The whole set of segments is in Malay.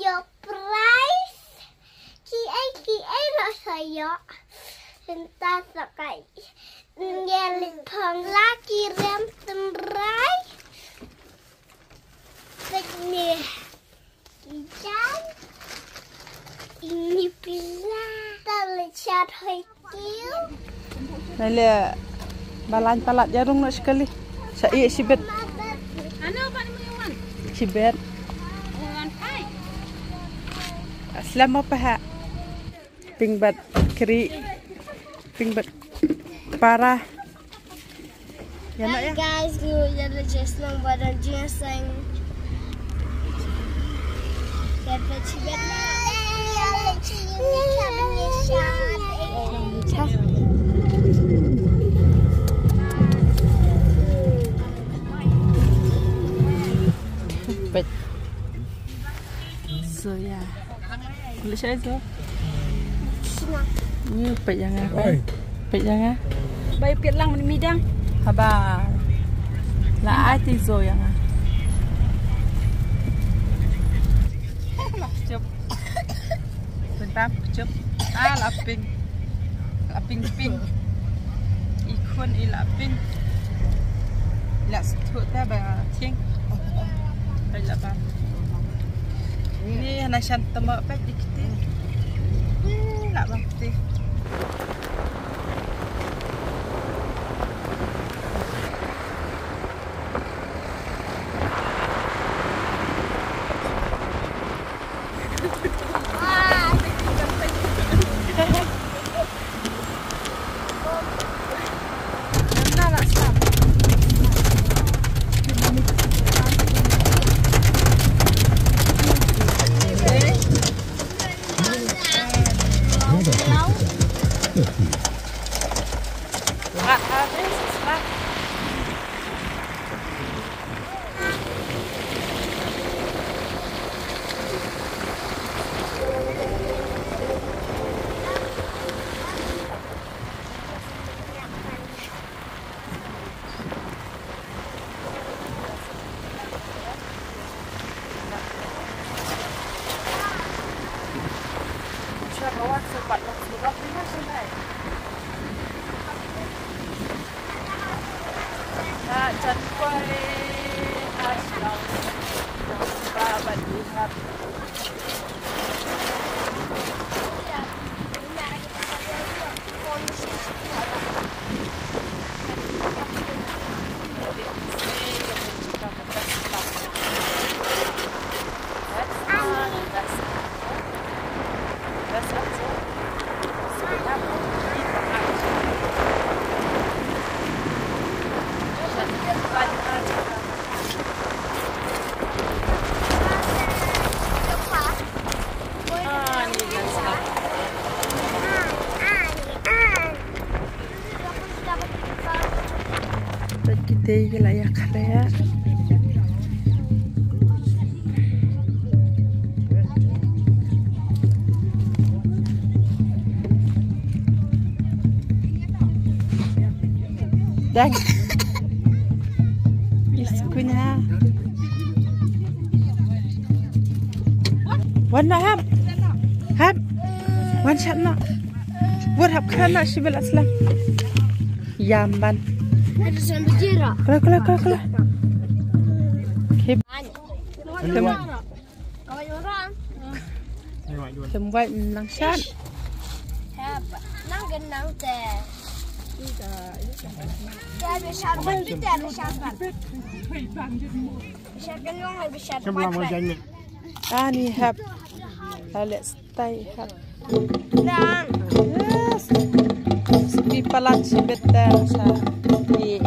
your prize. Kiai nak saya. Entah sakai. Ngelit pang laki rem temrai. Ini ikan. Ini pizza. Terlihat hoikiu. Nala balan palat jarung nak sekali. Saya sibet. Ano ba ni mo yung Sibet. ay? Aslam apa ha? Pingbat keri. Pingbat parah. Ya nak ya. Guys, you are just lang badan ginseng. Kata cibet na. But so yeah. Boleh saya so. Ni pet jangan. Pet jangan. Bay pit lang ni midang. Haba. La ati so yang. Cup. Bentar, cup. Laping. Laping ping. Ikon ilaping. Las thut ta ba thieng. Đây là ba. Ini anak shantam apa dikit. Nak bang. Kita layak karya. Dan iskunya warna hab wan shana war hab kana shibal aslam yaman Ada sambil jira. kala kip Kawan orang. sembuat langshan Nang genang teh. Dia ada syarban, kita ada syarban. Syarban yang lebih syarban. ani hab let's stay hab Dan yes ski palat sibet dan sa di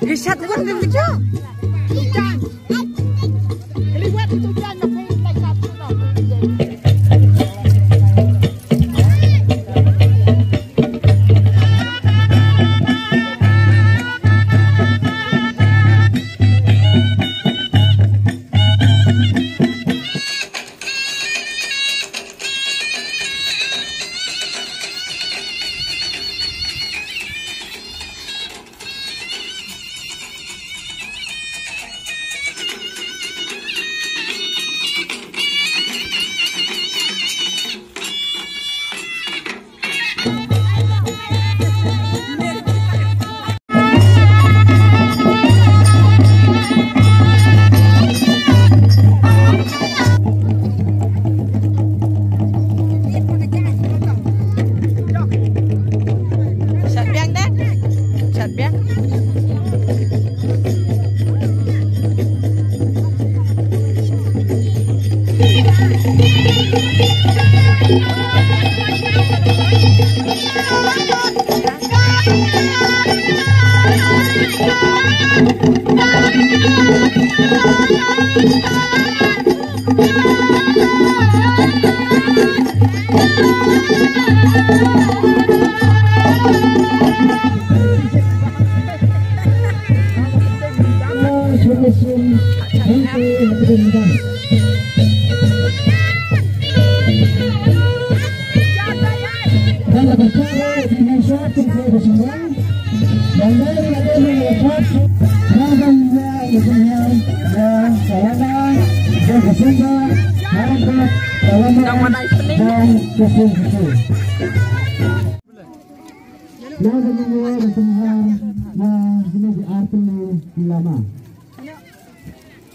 Gesat pun dia begitu. Keliwat itu jangan main like satu tau.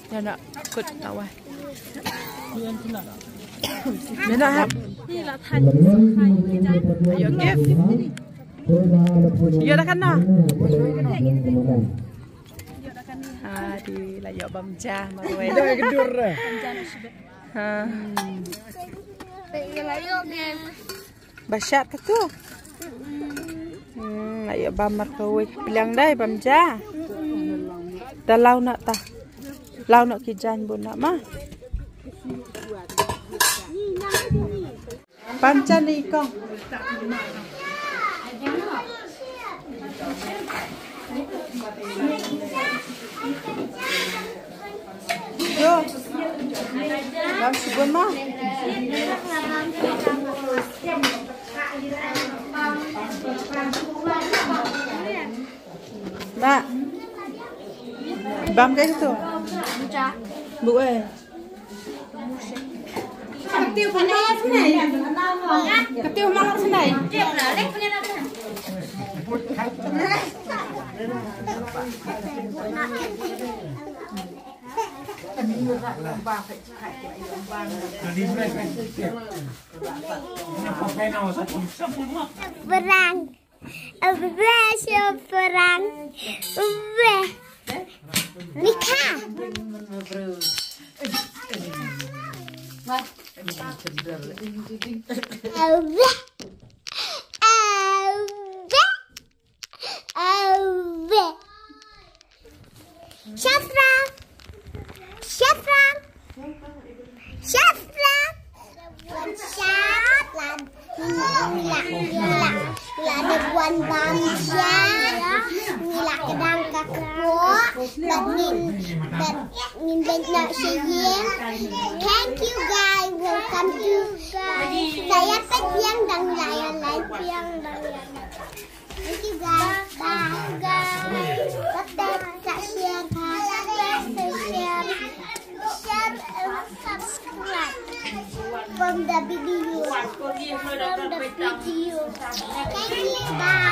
Ya nak ikut awal. Mana hab? Ayo give. Ya dah kana. Di layo bamjah marwai. Dah gedur dah. Ha. Layo game. Basyat ke tu? Layo bamar kawai bilang dai bamjah. Dalau nak tah. Lau nak kijan pun nak mah. Pancan ni kong. Yo. Lau subun mah. Nak. Bam kayak tu. Bu Ketiu mana senai? Ketiu mana senai? Perang. Perang. Mika. Thank you guys, welcome to saya Piang dan Layan lain Piang dan Thank you guys, bye guys. Tetap share and subscribe from the video. Thank you, bye.